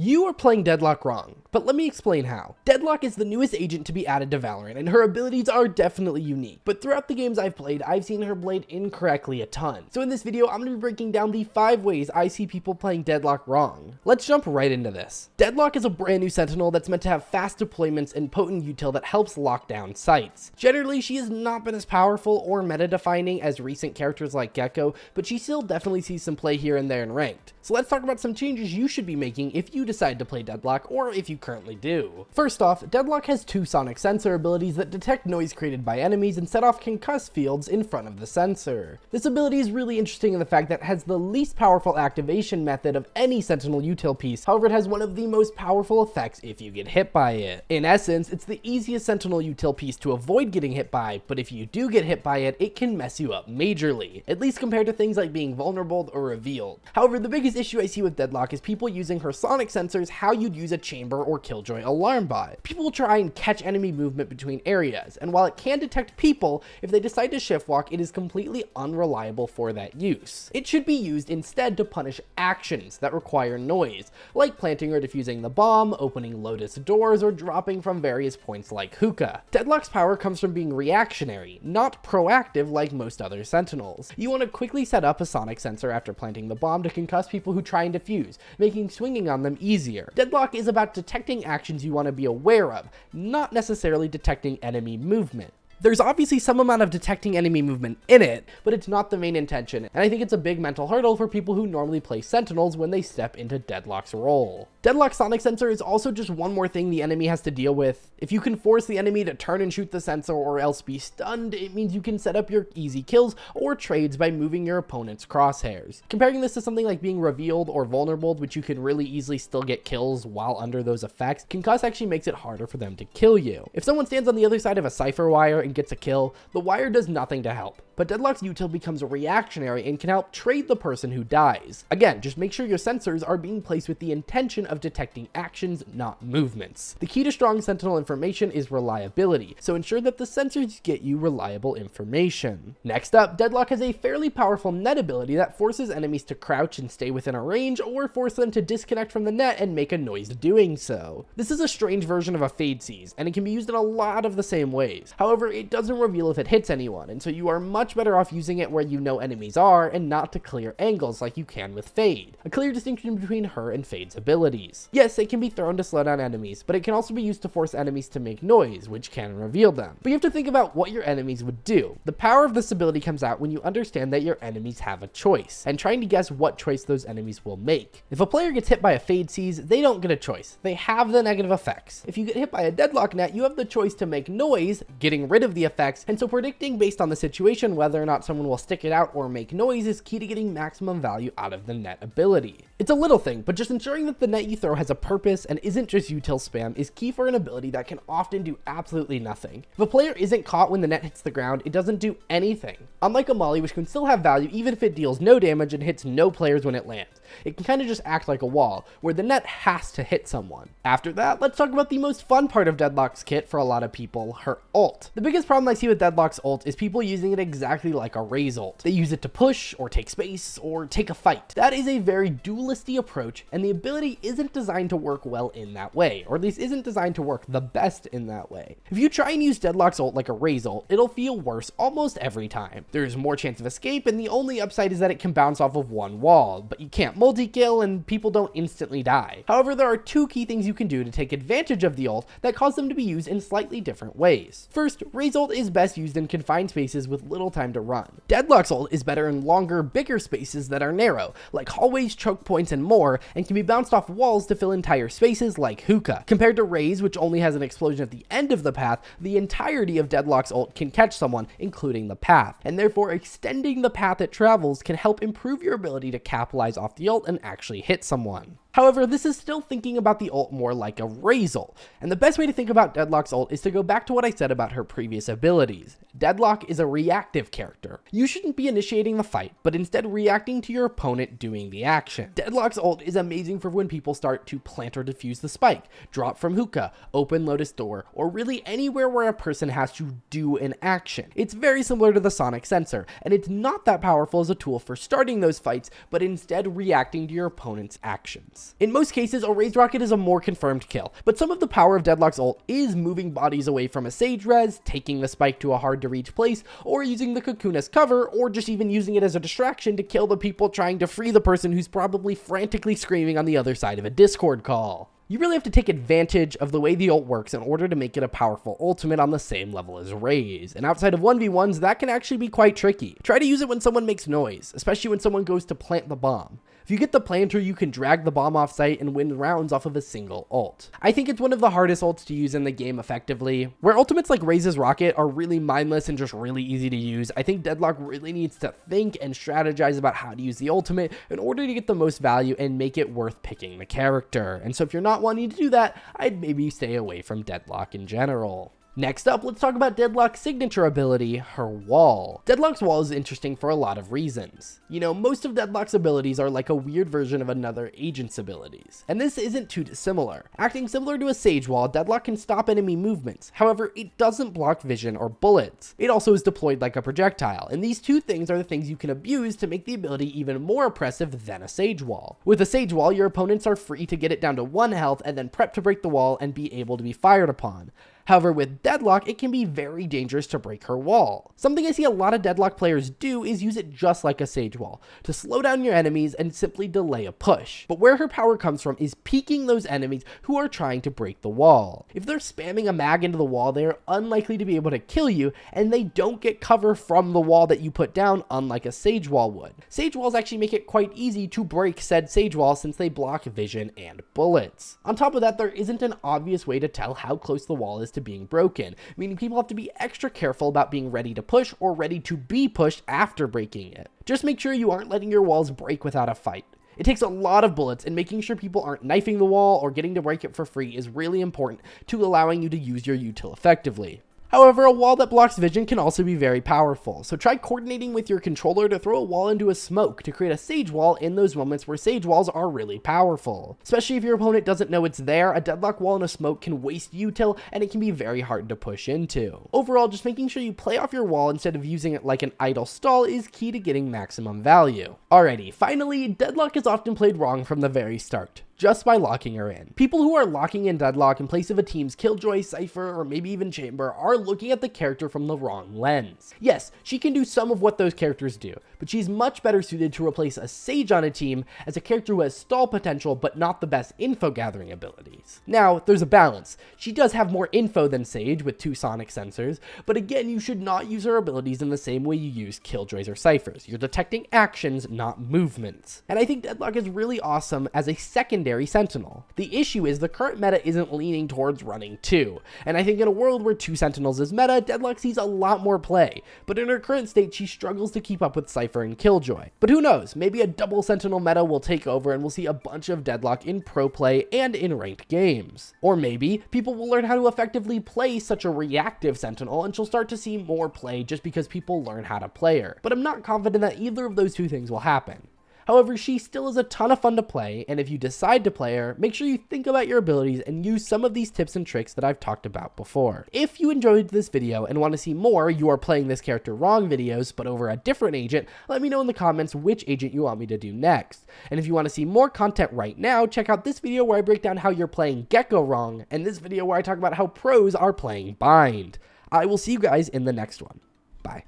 You are playing Deadlock wrong, but let me explain how. Deadlock is the newest agent to be added to Valorant, and her abilities are definitely unique, but throughout the games I've played, I've seen her played incorrectly a ton. So in this video, I'm going to be breaking down the 5 ways I see people playing Deadlock wrong. Let's jump right into this. Deadlock is a brand new sentinel that's meant to have fast deployments and potent util that helps lock down sites. Generally, she has not been as powerful or meta-defining as recent characters like Gecko, but she still definitely sees some play here and there in ranked. So let's talk about some changes you should be making if you decide to play Deadlock, or if you currently do. First off, Deadlock has 2 sonic sensor abilities that detect noise created by enemies and set off concuss fields in front of the sensor. This ability is really interesting in the fact that it has the least powerful activation method of any sentinel util piece, however it has one of the most powerful effects if you get hit by it. In essence, it's the easiest sentinel util piece to avoid getting hit by, but if you do get hit by it, it can mess you up majorly, at least compared to things like being vulnerable or revealed. However, the biggest issue I see with Deadlock is people using her sonic sensors how you'd use a chamber or killjoy alarm bot. People will try and catch enemy movement between areas, and while it can detect people, if they decide to shift walk, it is completely unreliable for that use. It should be used instead to punish actions that require noise, like planting or defusing the bomb, opening Lotus doors, or dropping from various points like hookah. Deadlock's power comes from being reactionary, not proactive like most other sentinels. You want to quickly set up a sonic sensor after planting the bomb to concuss people who try and defuse, making swinging on them easier. Deadlock is about detecting actions you want to be aware of, not necessarily detecting enemy movement. There's obviously some amount of detecting enemy movement in it, but it's not the main intention, and I think it's a big mental hurdle for people who normally play sentinels when they step into Deadlock's role. Deadlock's sonic sensor is also just one more thing the enemy has to deal with. If you can force the enemy to turn and shoot the sensor or else be stunned, it means you can set up your easy kills or trades by moving your opponent's crosshairs. Comparing this to something like being revealed or vulnerable, which you can really easily still get kills while under those effects, concuss actually makes it harder for them to kill you. If someone stands on the other side of a cipher wire and gets a kill, the wire does nothing to help. But Deadlock's util becomes reactionary and can help trade the person who dies. Again, just make sure your sensors are being placed with the intention of detecting actions, not movements. The key to strong sentinel information is reliability, so ensure that the sensors get you reliable information. Next up, Deadlock has a fairly powerful net ability that forces enemies to crouch and stay within a range, or force them to disconnect from the net and make a noise doing so. This is a strange version of a fade seize, and it can be used in a lot of the same ways. However, it doesn't reveal if it hits anyone, and so you are much better off using it where you know enemies are and not to clear angles like you can with Fade. A clear distinction between her and Fade's abilities. Yes, it can be thrown to slow down enemies, but it can also be used to force enemies to make noise, which can reveal them. But you have to think about what your enemies would do. The power of this ability comes out when you understand that your enemies have a choice, and trying to guess what choice those enemies will make. If a player gets hit by a Fade seize, they don't get a choice. They have the negative effects. If you get hit by a Deadlock net, you have the choice to make noise, getting rid of the effects, and so predicting based on the situation whether or not someone will stick it out or make noise is key to getting maximum value out of the net ability. It's a little thing, but just ensuring that the net you throw has a purpose and isn't just util spam is key for an ability that can often do absolutely nothing. If a player isn't caught when the net hits the ground, it doesn't do anything. Unlike a molly, which can still have value even if it deals no damage and hits no players when it lands. It can kind of just act like a wall, where the net has to hit someone. After that, let's talk about the most fun part of Deadlock's kit for a lot of people, her ult. The biggest problem I see with Deadlock's ult is people using it exactly like a Raze ult. They use it to push, or take space, or take a fight. That is a very dualisty approach, and the ability isn't designed to work well in that way, or at least isn't designed to work the best in that way. If you try and use Deadlock's ult like a Raze ult, it'll feel worse almost every time. There's more chance of escape, and the only upside is that it can bounce off of one wall, but you can't multi-kill and people don't instantly die. However, there are 2 key things you can do to take advantage of the ult that cause them to be used in slightly different ways. First, Raze ult is best used in confined spaces with little time to run. Deadlock's ult is better in longer, bigger spaces that are narrow, like hallways, choke points, and more, and can be bounced off walls to fill entire spaces like hookah. Compared to Raze, which only has an explosion at the end of the path, the entirety of Deadlock's ult can catch someone, including the path, and therefore extending the path it travels can help improve your ability to capitalize off the ult and actually hit someone. However, this is still thinking about the ult more like a Raze ult, and the best way to think about Deadlock's ult is to go back to what I said about her previous abilities. Deadlock is a reactive character. You shouldn't be initiating the fight, but instead reacting to your opponent doing the action. Deadlock's ult is amazing for when people start to plant or defuse the spike, drop from hookah, open Lotus door, or really anywhere where a person has to do an action. It's very similar to the sonic sensor, and it's not that powerful as a tool for starting those fights, but instead reacting to your opponent's actions. In most cases, a raised rocket is a more confirmed kill, but some of the power of Deadlock's ult is moving bodies away from a Sage res, taking the spike to a hard to reach place, or using the cocoon as cover, or just even using it as a distraction to kill the people trying to free the person who's probably frantically screaming on the other side of a Discord call. You really have to take advantage of the way the ult works in order to make it a powerful ultimate on the same level as Raze, and outside of 1v1s, that can actually be quite tricky. Try to use it when someone makes noise, especially when someone goes to plant the bomb. If you get the planter, you can drag the bomb off site and win rounds off of a single ult. I think it's one of the hardest ults to use in the game effectively. Where ultimates like Raze's rocket are really mindless and just really easy to use, I think Deadlock really needs to think and strategize about how to use the ultimate in order to get the most value and make it worth picking the character. And so if you're not wanting to do that, I'd maybe stay away from Deadlock in general. Next up, let's talk about Deadlock's signature ability, her wall. Deadlock's wall is interesting for a lot of reasons. You know, most of Deadlock's abilities are like a weird version of another agent's abilities, and this isn't too dissimilar. Acting similar to a Sage wall, Deadlock can stop enemy movements. However, it doesn't block vision or bullets. It also is deployed like a projectile, and these two things are the things you can abuse to make the ability even more oppressive than a Sage wall. With a Sage wall, your opponents are free to get it down to 1 health and then prep to break the wall and be able to be fired upon. However, with Deadlock, it can be very dangerous to break her wall. Something I see a lot of Deadlock players do is use it just like a Sage wall, to slow down your enemies and simply delay a push. But where her power comes from is peeking those enemies who are trying to break the wall. If they're spamming a mag into the wall, they are unlikely to be able to kill you, and they don't get cover from the wall that you put down, unlike a Sage wall would. Sage walls actually make it quite easy to break said Sage wall since they block vision and bullets. On top of that, there isn't an obvious way to tell how close the wall is to being broken, meaning people have to be extra careful about being ready to push or ready to be pushed after breaking it. Just make sure you aren't letting your walls break without a fight. It takes a lot of bullets, and making sure people aren't knifing the wall or getting to break it for free is really important to allowing you to use your util effectively. However, a wall that blocks vision can also be very powerful, so try coordinating with your controller to throw a wall into a smoke to create a Sage wall in those moments where Sage walls are really powerful. Especially if your opponent doesn't know it's there, a Deadlock wall in a smoke can waste util, and it can be very hard to push into. Overall, just making sure you play off your wall instead of using it like an idle stall is key to getting maximum value. Alrighty, finally, Deadlock is often played wrong from the very start, just by locking her in. People who are locking in Deadlock in place of a team's Killjoy, Cypher, or maybe even Chamber are looking at the character from the wrong lens. Yes, she can do some of what those characters do, but she's much better suited to replace a Sage on a team as a character who has stall potential but not the best info gathering abilities. Now, there's a balance. She does have more info than Sage with 2 sonic sensors, but again, you should not use her abilities in the same way you use Killjoys or Cyphers. You're detecting actions, not movements. And I think Deadlock is really awesome as a secondary sentinel. The issue is the current meta isn't leaning towards running 2, and I think in a world where 2 sentinels is meta, Deadlock sees a lot more play, but in her current state she struggles to keep up with Cypher and Killjoy. But who knows, maybe a double sentinel meta will take over and we'll see a bunch of Deadlock in pro play and in ranked games. Or maybe people will learn how to effectively play such a reactive sentinel and she'll start to see more play just because people learn how to play her. But I'm not confident that either of those 2 things will happen. However, she still is a ton of fun to play, and if you decide to play her, make sure you think about your abilities and use some of these tips and tricks that I've talked about before. If you enjoyed this video and want to see more You Are Playing This Character Wrong videos, but over a different agent, let me know in the comments which agent you want me to do next. And if you want to see more content right now, check out this video where I break down how you're playing Gecko wrong, and this video where I talk about how pros are playing Bind. I will see you guys in the next one. Bye.